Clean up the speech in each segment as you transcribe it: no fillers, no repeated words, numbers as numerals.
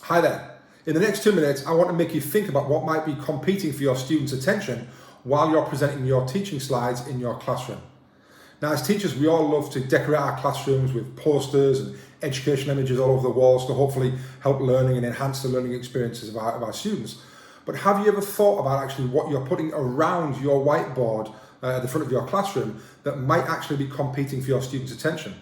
Hi there. In the next 2 minutes, I want to make you think about what might be competing for your students' attention while you're presenting your teaching slides in your classroom. Now, as teachers, we all love to decorate our classrooms with posters and educational images all over the walls to hopefully help learning and enhance the learning experiences of our students. But have you ever thought about actually what you're putting around your whiteboard at the front of your classroom that might actually be competing for your students' attention?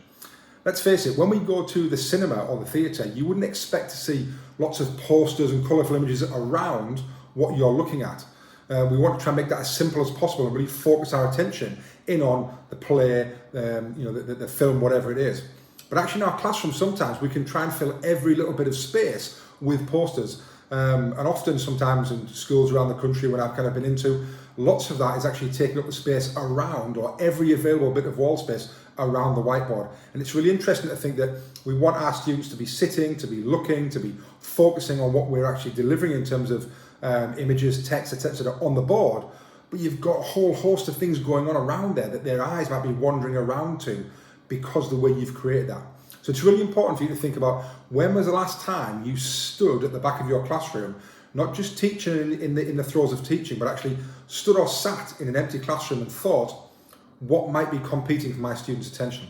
Let's face it, when we go to the cinema or the theatre, you wouldn't expect to see lots of posters and colourful images around what you're looking at. We want to try and make that as simple as possible and really focus our attention in on the play, the film, whatever it is. But actually in our classroom, sometimes we can try and fill every little bit of space with posters. And often sometimes in schools around the country when I've kind of been into, lots of that is actually taking up the space around or every available bit of wall space around the whiteboard. And it's really interesting to think that we want our students to be sitting, to be looking, to be focusing on what we're actually delivering in terms of images, text, etc. on the board. But you've got a whole host of things going on around there that their eyes might be wandering around to because of the way you've created that. So it's really important for you to think about when was the last time you stood at the back of your classroom, not just teaching in the throes of teaching, but actually stood or sat in an empty classroom and thought, what might be competing for my students' attention?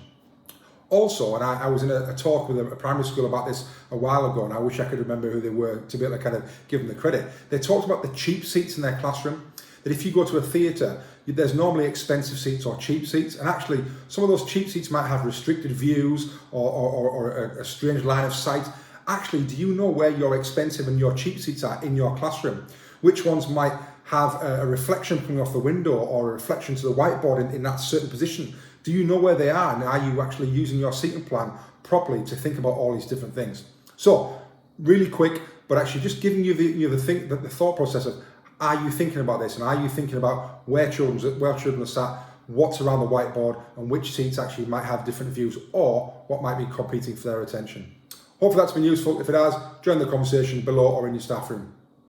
Also, and I was in a talk with a primary school about this a while ago, and I wish I could remember who they were to be able to kind of give them the credit. They talked about the cheap seats in their classroom, that if you go to a theatre, there's normally expensive seats or cheap seats, and actually some of those cheap seats might have restricted views or a strange line of sight. Actually, do you know where your expensive and your cheap seats are in your classroom? Which ones might have a reflection coming off the window or a reflection to the whiteboard in that certain position? Do you know where they are, and are you actually using your seating plan properly to think about all these different things? So, really quick, but actually just giving you the thought process of, are you thinking about this, and are you thinking about where children are sat, what's around the whiteboard, and which seats actually might have different views, or what might be competing for their attention? Hopefully that's been useful. If it has, join the conversation below or in your staff room.